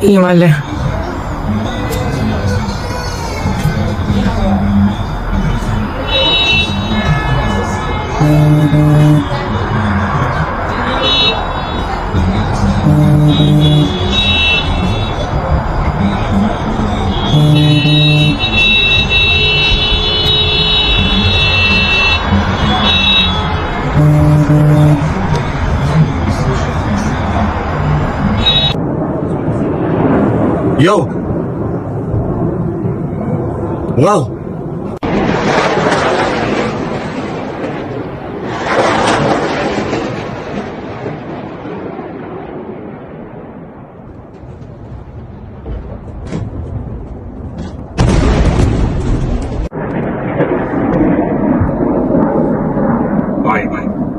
Híjole. Yo! Wow!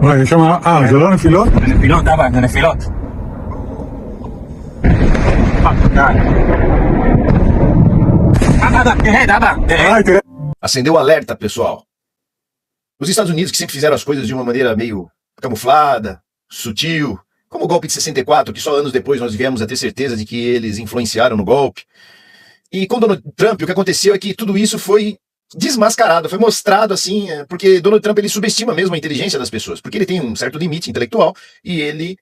Vai, chama. Ah, Giordano Filot? Filot, tava, não é Filot? Acendeu o alerta, pessoal. Os Estados Unidos, que sempre fizeram as coisas de uma maneira meio camuflada, sutil, como o golpe de 64, que só anos depois nós viemos a ter certeza de que eles influenciaram no golpe. E com Donald Trump, o que aconteceu é que tudo isso foi desmascarado, foi mostrado assim, porque Donald Trump ele subestima mesmo a inteligência das pessoas, porque ele tem um certo limite intelectual e ele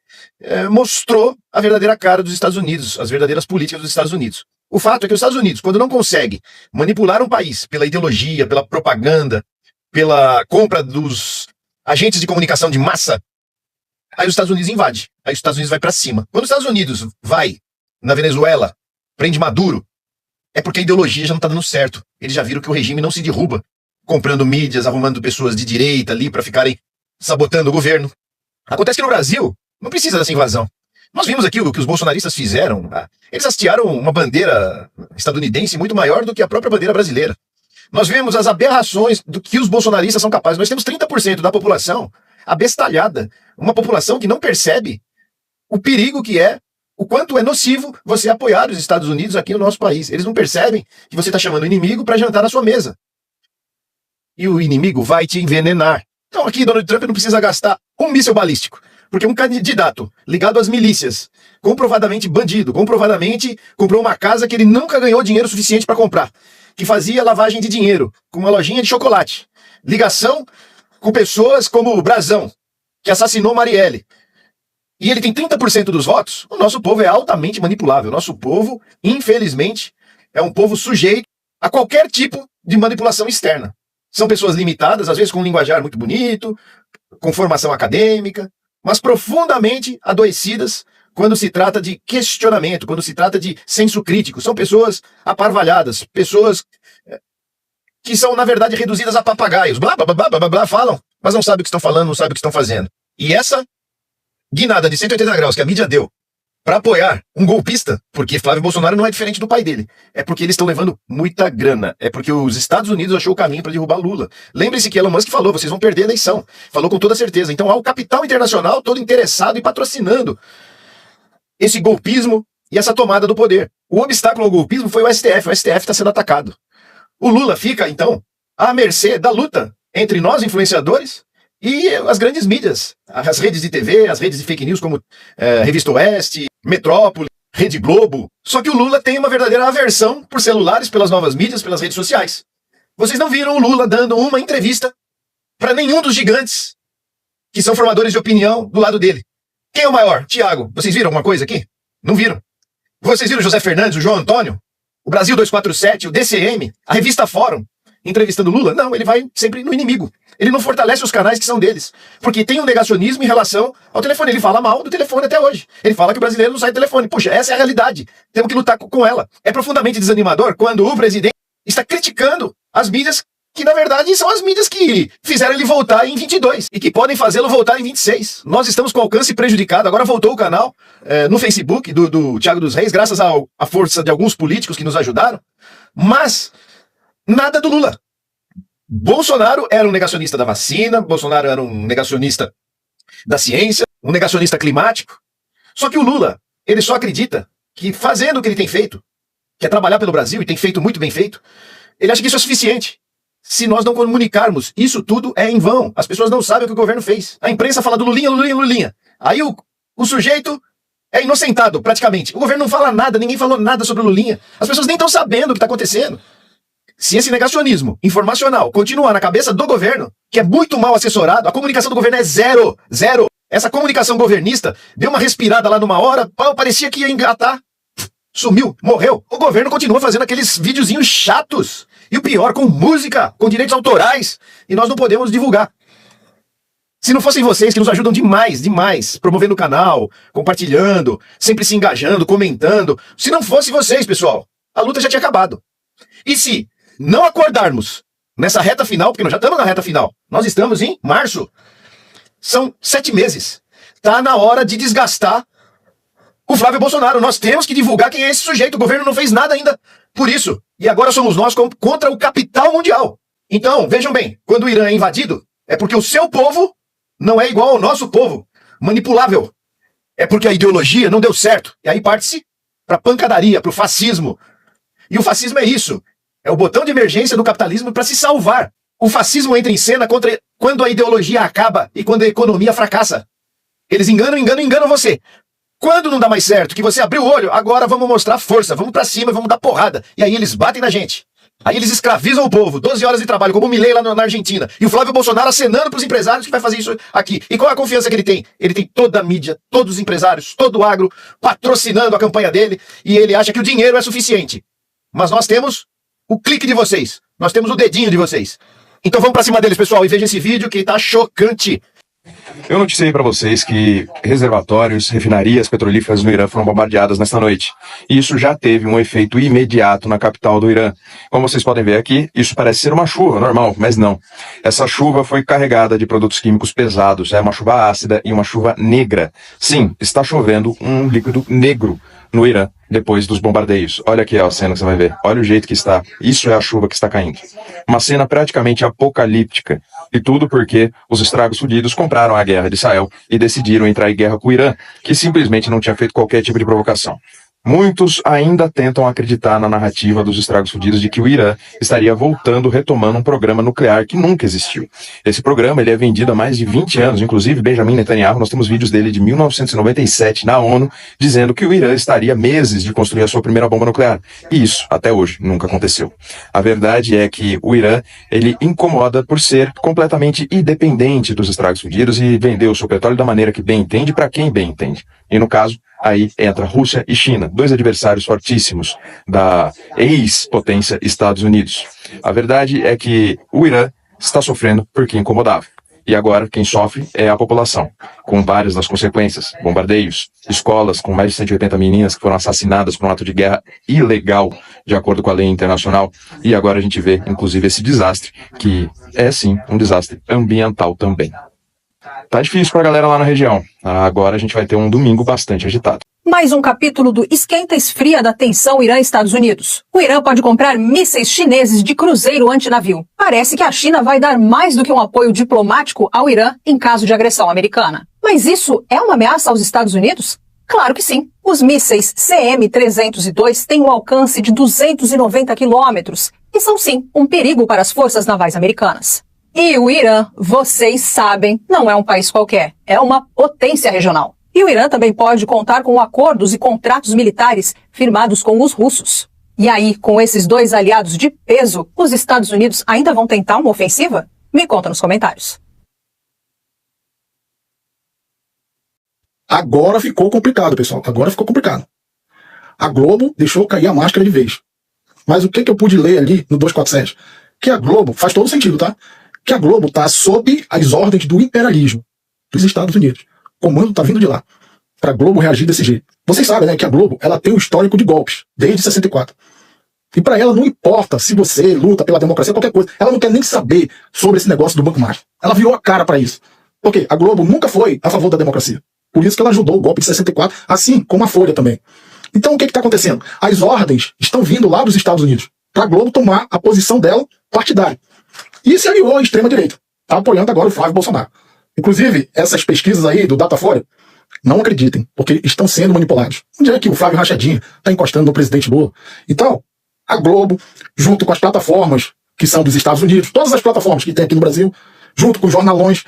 mostrou a verdadeira cara dos Estados Unidos, as verdadeiras políticas dos Estados Unidos. O fato é que os Estados Unidos, quando não consegue manipular um país pela ideologia, pela propaganda, pela compra dos agentes de comunicação de massa, aí os Estados Unidos invade, aí os Estados Unidos vai para cima. Quando os Estados Unidos vai na Venezuela, prende Maduro, é porque a ideologia já não está dando certo. Eles já viram que o regime não se derruba, comprando mídias, arrumando pessoas de direita ali para ficarem sabotando o governo. Acontece que no Brasil não precisa dessa invasão. Nós vimos aqui o que os bolsonaristas fizeram. Eles hastearam uma bandeira estadunidense muito maior do que a própria bandeira brasileira. Nós vemos as aberrações do que os bolsonaristas são capazes. Nós temos 30% da população abestalhada. Uma população que não percebe o perigo que é, o quanto é nocivo você apoiar os Estados Unidos aqui no nosso país. Eles não percebem que você está chamando o inimigo para jantar na sua mesa. E o inimigo vai te envenenar. Então aqui Donald Trump não precisa gastar um míssil balístico. Porque um candidato ligado às milícias, comprovadamente bandido, comprovadamente comprou uma casa que ele nunca ganhou dinheiro suficiente para comprar, que fazia lavagem de dinheiro, com uma lojinha de chocolate, ligação com pessoas como o Brazão, que assassinou Marielle, e ele tem 30% dos votos, o nosso povo é altamente manipulável. O nosso povo, infelizmente, é um povo sujeito a qualquer tipo de manipulação externa. São pessoas limitadas, às vezes com um linguajar muito bonito, com formação acadêmica, mas profundamente adoecidas quando se trata de questionamento, quando se trata de senso crítico. São pessoas aparvalhadas, pessoas que são, na verdade, reduzidas a papagaios. Blá, blá, blá, blá, blá, blá, falam, mas não sabem o que estão falando, não sabem o que estão fazendo. E essa guinada de 180 graus que a mídia deu para apoiar um golpista, porque Flávio Bolsonaro não é diferente do pai dele, é porque eles estão levando muita grana, é porque os Estados Unidos achou o caminho para derrubar Lula. Lembre-se que Elon Musk falou, vocês vão perder a eleição, falou com toda certeza. Então há o capital internacional todo interessado e patrocinando esse golpismo e essa tomada do poder. O obstáculo ao golpismo foi o STF está sendo atacado. O Lula fica, então, à mercê da luta entre nós, influenciadores, e as grandes mídias, as redes de TV, as redes de fake news como Revista Oeste, Metrópole, Rede Globo. Só que o Lula tem uma verdadeira aversão por celulares, pelas novas mídias, pelas redes sociais. Vocês não viram o Lula dando uma entrevista para nenhum dos gigantes que são formadores de opinião do lado dele. Quem é o maior? Tiago. Vocês viram alguma coisa aqui? Não viram. Vocês viram o José Fernandes, o João Antônio, o Brasil 247, o DCM, a revista Fórum, entrevistando Lula? Não, ele vai sempre no inimigo. Ele não fortalece os canais que são deles. Porque tem um negacionismo em relação ao telefone. Ele fala mal do telefone até hoje. Ele fala que o brasileiro não sai do telefone. Puxa, essa é a realidade. Temos que lutar com ela. É profundamente desanimador quando o presidente está criticando as mídias que, na verdade, são as mídias que fizeram ele voltar em 22 e que podem fazê-lo voltar em 26. Nós estamos com alcance prejudicado. Agora voltou o canal no Facebook do Thiago dos Reis, graças à força de alguns políticos que nos ajudaram. Mas nada do Lula. Bolsonaro era um negacionista da vacina, Bolsonaro era um negacionista da ciência, um negacionista climático. Só que o Lula, ele só acredita que fazendo o que ele tem feito, que é trabalhar pelo Brasil, e tem feito muito bem feito, ele acha que isso é suficiente. Se nós não comunicarmos, isso tudo é em vão. As pessoas não sabem o que o governo fez. A imprensa fala do Lulinha, Lulinha, Lulinha. Aí o sujeito é inocentado, praticamente. O governo não fala nada, ninguém falou nada sobre o Lulinha. As pessoas nem estão sabendo o que está acontecendo. Se esse negacionismo informacional continuar na cabeça do governo, que é muito mal assessorado, a comunicação do governo é zero, zero. Essa comunicação governista deu uma respirada lá numa hora, parecia que ia engatar. Sumiu, morreu. O governo continua fazendo aqueles videozinhos chatos. E o pior, com música, com direitos autorais. E nós não podemos divulgar. Se não fossem vocês, que nos ajudam demais, demais, promovendo o canal, compartilhando, sempre se engajando, comentando. Se não fosse vocês, pessoal, a luta já tinha acabado. E se não acordarmos nessa reta final, porque nós já estamos na reta final, nós estamos em março, são 7 meses. Tá na hora de desgastar o Flávio Bolsonaro. Nós temos que divulgar quem é esse sujeito. O governo não fez nada ainda por isso. E agora somos nós contra o capital mundial. Então, vejam bem, quando o Irã é invadido, é porque o seu povo não é igual ao nosso povo, manipulável. É porque a ideologia não deu certo. E aí parte-se para pancadaria, para o fascismo. E o fascismo é isso. É o botão de emergência do capitalismo para se salvar. O fascismo entra em cena quando a ideologia acaba e quando a economia fracassa. Eles enganam você. Quando não dá mais certo, que você abriu o olho, agora vamos mostrar força, vamos pra cima, vamos dar porrada. E aí eles batem na gente. Aí eles escravizam o povo, 12 horas de trabalho, como o Milei lá na Argentina. E o Flávio Bolsonaro acenando pros empresários que vai fazer isso aqui. E qual é a confiança que ele tem? Ele tem toda a mídia, todos os empresários, todo o agro patrocinando a campanha dele. E ele acha que o dinheiro é suficiente. Mas nós temos o clique de vocês. Nós temos o dedinho de vocês. Então vamos pra cima deles, pessoal, e veja esse vídeo que tá chocante. Eu noticiei para vocês que reservatórios, refinarias petrolíferas no Irã foram bombardeadas nesta noite. E isso já teve um efeito imediato na capital do Irã. Como vocês podem ver aqui, isso parece ser uma chuva normal, mas não. Essa chuva foi carregada de produtos químicos pesados. É uma chuva ácida e uma chuva negra. Sim, está chovendo um líquido negro no Irã depois dos bombardeios. Olha aqui a cena que você vai ver. Olha o jeito que está. Isso é a chuva que está caindo. Uma cena praticamente apocalíptica. E tudo porque os estragos fudidos compraram a guerra de Israel e decidiram entrar em guerra com o Irã, que simplesmente não tinha feito qualquer tipo de provocação. Muitos ainda tentam acreditar na narrativa dos estragos fudidos de que o Irã estaria voltando, retomando um programa nuclear que nunca existiu. Esse programa ele é vendido há mais de 20 anos, inclusive Benjamin Netanyahu, nós temos vídeos dele de 1997 na ONU, dizendo que o Irã estaria meses de construir a sua primeira bomba nuclear. E isso, até hoje, nunca aconteceu. A verdade é que o Irã, ele incomoda por ser completamente independente dos estragos fudidos e vender o seu petróleo da maneira que bem entende para quem bem entende. E no caso, aí entra Rússia e China, dois adversários fortíssimos da ex-potência Estados Unidos. A verdade é que o Irã está sofrendo porque incomodava. E agora quem sofre é a população, com várias das consequências, bombardeios, escolas com mais de 180 meninas que foram assassinadas por um ato de guerra ilegal, de acordo com a lei internacional. E agora a gente vê, inclusive, esse desastre, que é sim um desastre ambiental também. Tá difícil pra galera lá na região. Agora a gente vai ter um domingo bastante agitado. Mais um capítulo do esquenta-esfria da tensão Irã-Estados Unidos. O Irã pode comprar mísseis chineses de cruzeiro antinavio. Parece que a China vai dar mais do que um apoio diplomático ao Irã em caso de agressão americana. Mas isso é uma ameaça aos Estados Unidos? Claro que sim. Os mísseis CM-302 têm um alcance de 290 quilômetros e são sim um perigo para as forças navais americanas. E o Irã, vocês sabem, não é um país qualquer, é uma potência regional. E o Irã também pode contar com acordos e contratos militares firmados com os russos. E aí, com esses dois aliados de peso, os Estados Unidos ainda vão tentar uma ofensiva? Me conta nos comentários. Agora ficou complicado, pessoal. Agora ficou complicado. A Globo deixou cair a máscara de vez. Mas o que eu pude ler ali no 247? Que a Globo, faz todo sentido, tá? Que a Globo está sob as ordens do imperialismo dos Estados Unidos. O comando está vindo de lá, para a Globo reagir desse jeito. Vocês sabem, né, que a Globo ela tem um histórico de golpes, desde 64. E para ela não importa se você luta pela democracia, qualquer coisa. Ela não quer nem saber sobre esse negócio do Banco Mágico. Ela virou a cara para isso. Porque a Globo nunca foi a favor da democracia. Por isso que ela ajudou o golpe de 64, assim como a Folha também. Então o que está acontecendo? As ordens estão vindo lá dos Estados Unidos, para a Globo tomar a posição dela partidária. E se aliou à extrema-direita. Está apoiando agora o Flávio Bolsonaro. Inclusive, essas pesquisas aí do Datafolha, não acreditem, porque estão sendo manipulados. Onde é que o Flávio Rachadinho está encostando no presidente Lula? Então, a Globo, junto com as plataformas que são dos Estados Unidos, todas as plataformas que tem aqui no Brasil, junto com os jornalões,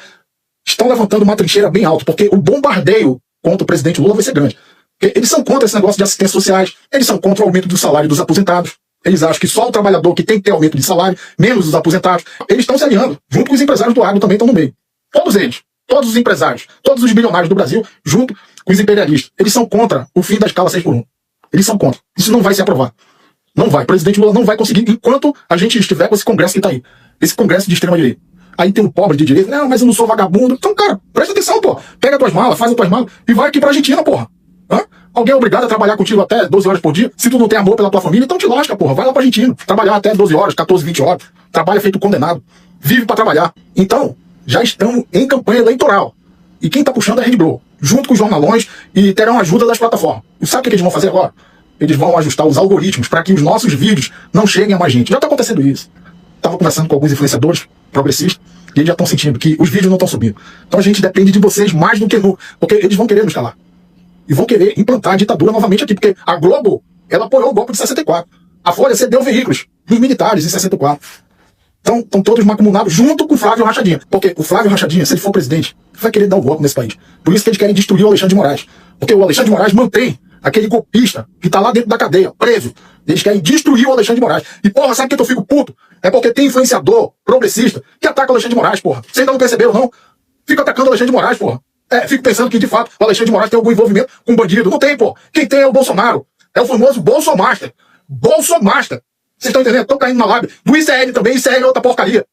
estão levantando uma trincheira bem alta, porque o bombardeio contra o presidente Lula vai ser grande. Eles são contra esse negócio de assistências sociais, eles são contra o aumento do salário dos aposentados. Eles acham que só o trabalhador que tem que ter aumento de salário, menos os aposentados. Eles estão se alinhando, junto com os empresários do agro também estão no meio. Todos eles, todos os empresários, todos os bilionários do Brasil, junto com os imperialistas. Eles são contra o fim da escala 6x1. Eles são contra. Isso não vai se aprovar. Não vai. O presidente Lula não vai conseguir enquanto a gente estiver com esse congresso que está aí. Esse congresso de extrema direita. Aí tem um pobre de direita, não, mas eu não sou vagabundo. Então, cara, presta atenção, pô. Pega tuas malas, faz as tuas malas e vai aqui pra Argentina, porra. Hã? Alguém é obrigado a trabalhar contigo até 12 horas por dia? Se tu não tem amor pela tua família, então te lasca, porra. Vai lá pra Argentina. Trabalhar até 12 horas, 14, 20 horas. Trabalha feito condenado. Vive pra trabalhar. Então, já estamos em campanha eleitoral. E quem tá puxando é a Rede Globo, junto com os jornalões, e terão ajuda das plataformas. E sabe o que eles vão fazer agora? Eles vão ajustar os algoritmos para que os nossos vídeos não cheguem a mais gente. Já tá acontecendo isso. Tava conversando com alguns influenciadores progressistas, e eles já estão sentindo que os vídeos não estão subindo. Então a gente depende de vocês mais do que nunca, porque eles vão querer nos calar. E vão querer implantar a ditadura novamente aqui, porque a Globo, ela apoiou o golpe de 64. A Folha cedeu veículos dos militares em 64. Então, estão todos macumunados junto com o Flávio Rachadinha. Porque o Flávio Rachadinha, se ele for presidente, vai querer dar um golpe nesse país. Por isso que eles querem destruir o Alexandre de Moraes. Porque o Alexandre de Moraes mantém aquele golpista que tá lá dentro da cadeia, preso. Eles querem destruir o Alexandre de Moraes. E, porra, sabe que eu fico puto? É porque tem influenciador progressista que ataca o Alexandre de Moraes, porra. Vocês ainda não perceberam, não? Fica atacando o Alexandre de Moraes, porra. Fico pensando que, de fato, o Alexandre de Moraes tem algum envolvimento com bandido. Não tem, pô. Quem tem é o Bolsonaro. É o famoso Bolsomaster. Bolsomaster. Vocês estão entendendo? Estão caindo na lábia. Do ICL também. ICL é outra porcaria.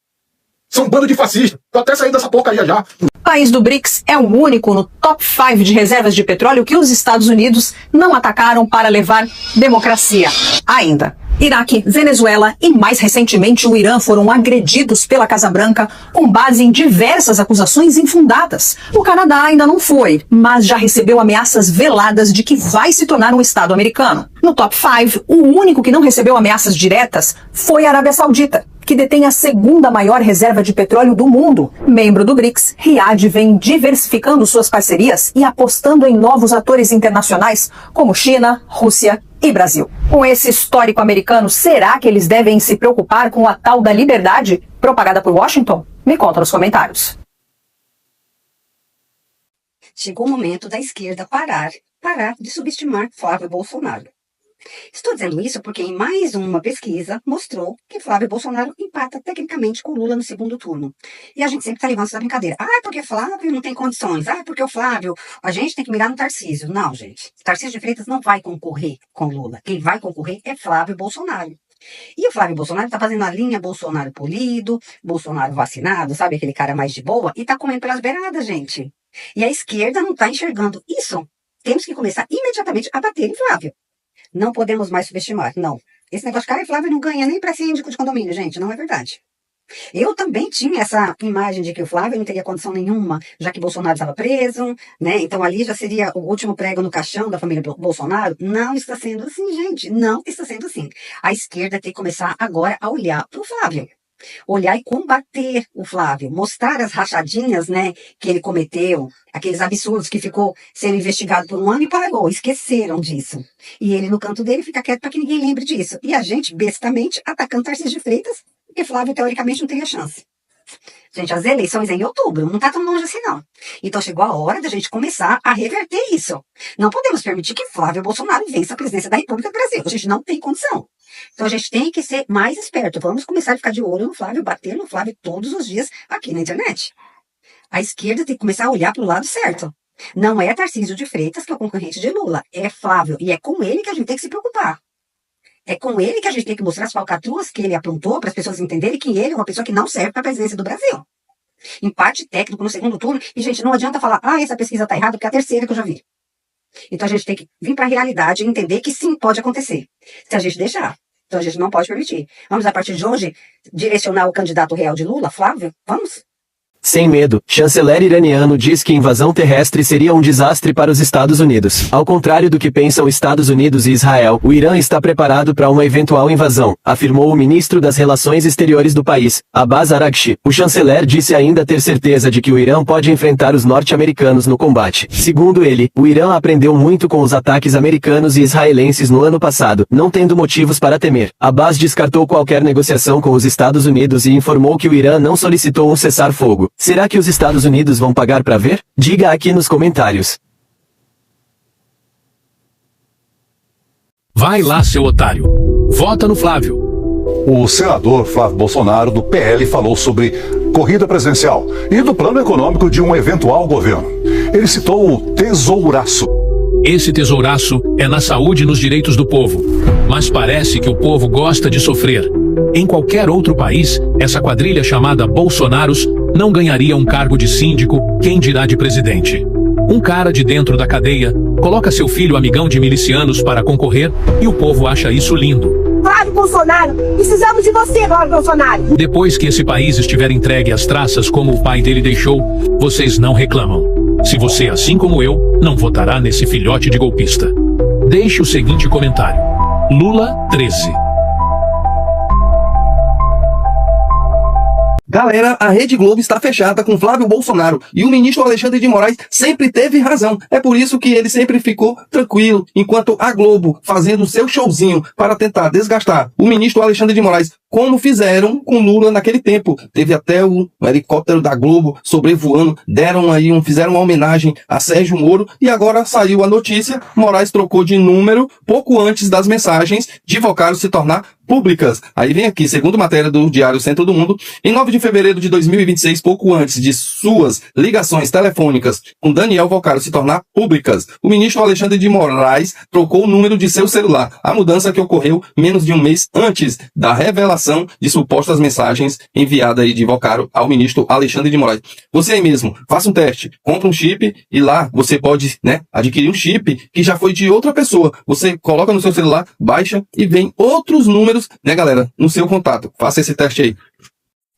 São um bando de fascistas. Tô até saindo dessa porcaria já. O país do BRICS é o único no top 5 de reservas de petróleo que os Estados Unidos não atacaram para levar democracia ainda. Iraque, Venezuela e, mais recentemente, o Irã foram agredidos pela Casa Branca com base em diversas acusações infundadas. O Canadá ainda não foi, mas já recebeu ameaças veladas de que vai se tornar um Estado americano. No top 5, o único que não recebeu ameaças diretas foi a Arábia Saudita, que detém a segunda maior reserva de petróleo do mundo. Membro do BRICS, Riad vem diversificando suas parcerias e apostando em novos atores internacionais como China, Rússia e Brasil. Com esse histórico americano, será que eles devem se preocupar com a tal da liberdade propagada por Washington? Me conta nos comentários. Chegou o momento da esquerda parar de subestimar Flávio Bolsonaro. Estou dizendo isso porque em mais uma pesquisa mostrou que Flávio Bolsonaro empata tecnicamente com Lula no segundo turno. E a gente sempre está levando essa brincadeira. Porque Flávio não tem condições. Porque o Flávio, a gente tem que mirar no Tarcísio. Não, gente. Tarcísio de Freitas não vai concorrer com Lula. Quem vai concorrer é Flávio Bolsonaro. E o Flávio Bolsonaro está fazendo a linha Bolsonaro polido, Bolsonaro vacinado, sabe aquele cara mais de boa? E está comendo pelas beiradas, gente. E a esquerda não está enxergando isso. Temos que começar imediatamente a bater em Flávio. Não podemos mais subestimar, não. Esse negócio de cara, Flávio não ganha nem para síndico de condomínio, gente, não é verdade. Eu também tinha essa imagem de que o Flávio não teria condição nenhuma, já que Bolsonaro estava preso, né? Então ali já seria o último prego no caixão da família Bolsonaro. Não está sendo assim, gente, não está sendo assim. A esquerda tem que começar agora a olhar para o Flávio. Olhar e combater o Flávio, mostrar as rachadinhas, né, que ele cometeu, aqueles absurdos que ficou sendo investigado por um ano e pagou, esqueceram disso. E ele no canto dele fica quieto para que ninguém lembre disso. E a gente, bestamente, atacando Tarcísio de Freitas, porque Flávio, teoricamente, não teria chance. Gente, as eleições em outubro, não está tão longe assim, não. Então chegou a hora da gente começar a reverter isso. Não podemos permitir que Flávio Bolsonaro vença a presidência da República do Brasil. A gente não tem condição. Então a gente tem que ser mais esperto. Vamos começar a ficar de olho no Flávio, bater no Flávio todos os dias aqui na internet. A esquerda tem que começar a olhar para o lado certo. Não é Tarcísio de Freitas que é o concorrente de Lula. É Flávio. E é com ele que a gente tem que se preocupar. É com ele que a gente tem que mostrar as falcatruas que ele aprontou para as pessoas entenderem que ele é uma pessoa que não serve para a presidência do Brasil. Empate técnico no segundo turno. E, gente, não adianta falar, essa pesquisa está errada, porque é a terceira que eu já vi. Então a gente tem que vir para a realidade e entender que sim, pode acontecer. Se a gente deixar. Então a gente não pode permitir. Vamos, a partir de hoje, direcionar o candidato real de Lula, Flávio? Vamos? Sem medo, chanceler iraniano diz que invasão terrestre seria um desastre para os Estados Unidos. Ao contrário do que pensam Estados Unidos e Israel, o Irã está preparado para uma eventual invasão, afirmou o ministro das Relações Exteriores do país, Abbas Araghchi. O chanceler disse ainda ter certeza de que o Irã pode enfrentar os norte-americanos no combate. Segundo ele, o Irã aprendeu muito com os ataques americanos e israelenses no ano passado, não tendo motivos para temer. Abbas descartou qualquer negociação com os Estados Unidos e informou que o Irã não solicitou um cessar-fogo. Será que os Estados Unidos vão pagar para ver? Diga aqui nos comentários. Vai lá, seu otário. Vota no Flávio. O senador Flávio Bolsonaro, do PL, falou sobre corrida presidencial e do plano econômico de um eventual governo. Ele citou o tesouraço. Esse tesouraço é na saúde e nos direitos do povo. Mas parece que o povo gosta de sofrer. Em qualquer outro país, essa quadrilha chamada Bolsonaros não ganharia um cargo de síndico, quem dirá de presidente. Um cara de dentro da cadeia coloca seu filho amigão de milicianos para concorrer e o povo acha isso lindo. Flávio Bolsonaro, precisamos de você, Flávio Bolsonaro. Depois que esse país estiver entregue às traças como o pai dele deixou, vocês não reclamam. Se você, assim como eu, não votará nesse filhote de golpista. Deixe o seguinte comentário. Lula 13. Galera, a Rede Globo está fechada com Flávio Bolsonaro e o ministro Alexandre de Moraes sempre teve razão. É por isso que ele sempre ficou tranquilo, enquanto a Globo fazendo seu showzinho para tentar desgastar o ministro Alexandre de Moraes, como fizeram com Lula naquele tempo. Teve até o helicóptero da Globo sobrevoando, fizeram uma homenagem a Sérgio Moro e agora saiu a notícia, Moraes trocou de número pouco antes das mensagens de Vocaro se tornar públicas. Aí vem aqui, segundo matéria do Diário Centro do Mundo, em 9 de fevereiro de 2026, pouco antes de suas ligações telefônicas com Daniel Vocaro se tornar públicas, o ministro Alexandre de Moraes trocou o número de seu celular. A mudança que ocorreu menos de um mês antes da revelação de supostas mensagens enviadas de Vocaro ao ministro Alexandre de Moraes. Você aí mesmo, faça um teste, compra um chip e lá você pode, adquirir um chip que já foi de outra pessoa. Você coloca no seu celular, baixa e vem outros números, galera, no seu contato. Faça esse teste aí.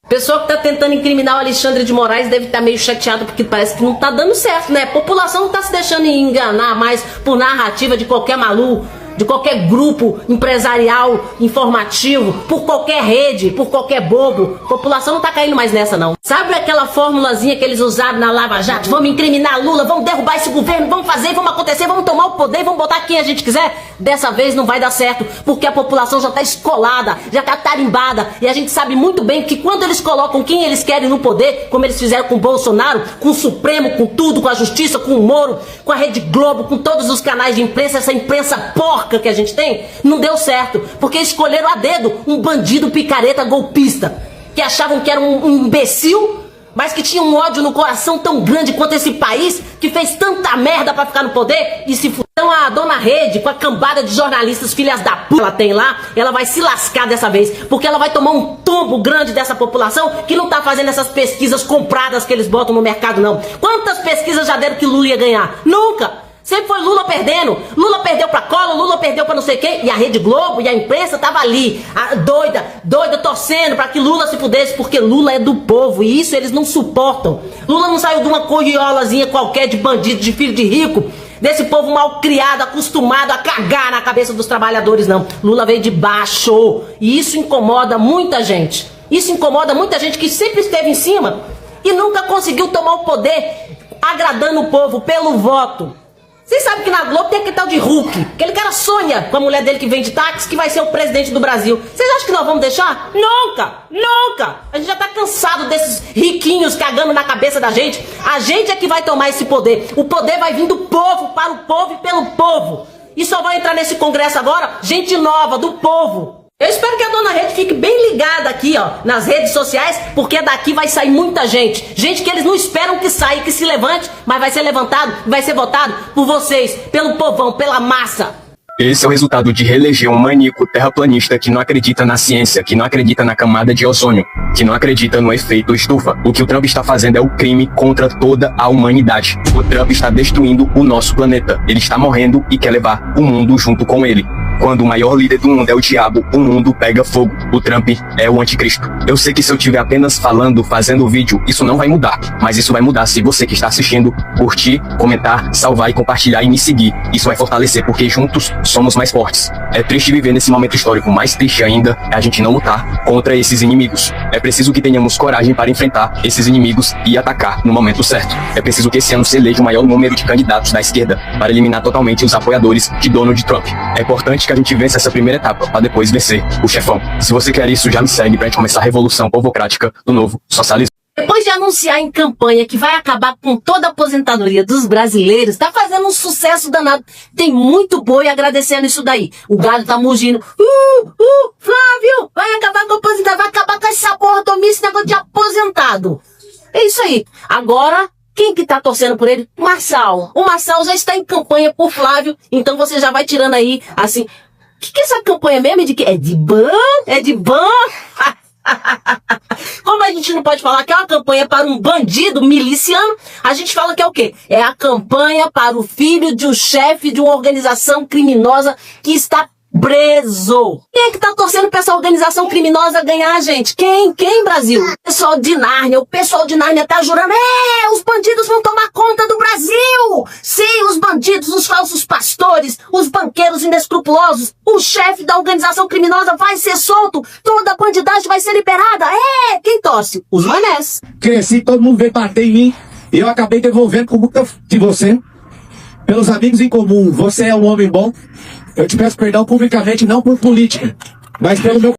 Pessoa que tá tentando incriminar o Alexandre de Moraes deve estar meio chateado porque parece que não tá dando certo, né? A população não tá se deixando enganar mais por narrativa de qualquer maluco, de qualquer grupo empresarial, informativo, por qualquer rede, por qualquer bobo. A população não tá caindo mais nessa, não. Sabe aquela formulazinha que eles usaram na Lava Jato? Vamos incriminar Lula, vamos derrubar esse governo, vamos fazer, vamos acontecer, vamos tomar o poder, vamos botar quem a gente quiser? Dessa vez não vai dar certo, porque a população já tá escolada, já tá tarimbada, e a gente sabe muito bem que quando eles colocam quem eles querem no poder, como eles fizeram com o Bolsonaro, com o Supremo, com tudo, com a Justiça, com o Moro, com a Rede Globo, com todos os canais de imprensa, essa imprensa porca que a gente tem, não deu certo, porque escolheram a dedo um bandido picareta golpista, que achavam que era um imbecil, mas que tinha um ódio no coração tão grande quanto esse país, que fez tanta merda pra ficar no poder e se fuder. Então a dona Rede, com a cambada de jornalistas filhas da p*** ela tem lá, ela vai se lascar dessa vez, porque ela vai tomar um tombo grande dessa população que não tá fazendo essas pesquisas compradas que eles botam no mercado, não. Quantas pesquisas já deram que Lula ia ganhar? Nunca! Sempre foi Lula perdendo. Lula perdeu pra Collor, Lula perdeu pra não sei quem. E a Rede Globo e a imprensa tava ali, doida, torcendo pra que Lula se pudesse, porque Lula é do povo e isso eles não suportam. Lula não saiu de uma corriolazinha qualquer de bandido, de filho de rico, desse povo mal criado, acostumado a cagar na cabeça dos trabalhadores, não. Lula veio de baixo e isso incomoda muita gente. Isso incomoda muita gente que sempre esteve em cima e nunca conseguiu tomar o poder agradando o povo pelo voto. Vocês sabem que na Globo tem aquele tal de Hulk, aquele cara sonha com a mulher dele que vende táxi, que vai ser o presidente do Brasil. Vocês acham que nós vamos deixar? Nunca! Nunca! A gente já tá cansado desses riquinhos cagando na cabeça da gente. A gente é que vai tomar esse poder. O poder vai vir do povo, para o povo e pelo povo. E só vai entrar nesse congresso agora gente nova, do povo. Eu espero que a dona Rede fique bem ligada aqui, ó, nas redes sociais, porque daqui vai sair muita gente. Gente que eles não esperam que saia, que se levante, mas vai ser levantado, vai ser votado por vocês, pelo povão, pela massa. Esse é o resultado de reeleger um maníaco terraplanista que não acredita na ciência, que não acredita na camada de ozônio, que não acredita no efeito estufa. O que o Trump está fazendo é o crime contra toda a humanidade. O Trump está destruindo o nosso planeta. Ele está morrendo e quer levar o mundo junto com ele. Quando o maior líder do mundo é o diabo, o mundo pega fogo. O Trump é o anticristo. Eu sei que se eu estiver apenas falando, fazendo vídeo, isso não vai mudar. Mas isso vai mudar se você que está assistindo curtir, comentar, salvar e compartilhar e me seguir. Isso vai fortalecer, porque juntos somos mais fortes. É triste viver nesse momento histórico, mais triste ainda é a gente não lutar contra esses inimigos. É preciso que tenhamos coragem para enfrentar esses inimigos e atacar no momento certo. É preciso que esse ano se eleja o maior número de candidatos da esquerda para eliminar totalmente os apoiadores de Donald Trump. É importante que a gente vença essa primeira etapa, para depois vencer o chefão. Se você quer isso, já me segue pra gente começar a revolução povocrática do novo socialismo. Depois de anunciar em campanha que vai acabar com toda a aposentadoria dos brasileiros, tá fazendo um sucesso danado. Tem muito boi agradecendo isso daí. O gado tá mugindo. Flávio, vai acabar com a aposentadoria, vai acabar com essa porra, esse negócio de aposentado. É isso aí. Agora, quem que tá torcendo por ele? Marçal. O Marçal já está em campanha por Flávio, então você já vai tirando aí, assim... O que é essa campanha mesmo? É de quê? É de ban? É de ban? Como a gente não pode falar que é uma campanha para um bandido miliciano, a gente fala que é o quê? É a campanha para o filho de um chefe de uma organização criminosa que está preso. Quem é que tá torcendo pra essa organização criminosa ganhar, gente? Quem, Brasil? O pessoal de Nárnia tá jurando, os bandidos vão tomar conta do Brasil! Sim, os bandidos, os falsos pastores, os banqueiros inescrupulosos, o chefe da organização criminosa vai ser solto, toda a bandidagem vai ser liberada. Quem torce? Os manés. Cresci, todo mundo veio bater em mim, e eu acabei devolvendo com muita de você, pelos amigos em comum. Você é um homem bom. Eu te peço perdão publicamente, não por política, mas pelo meu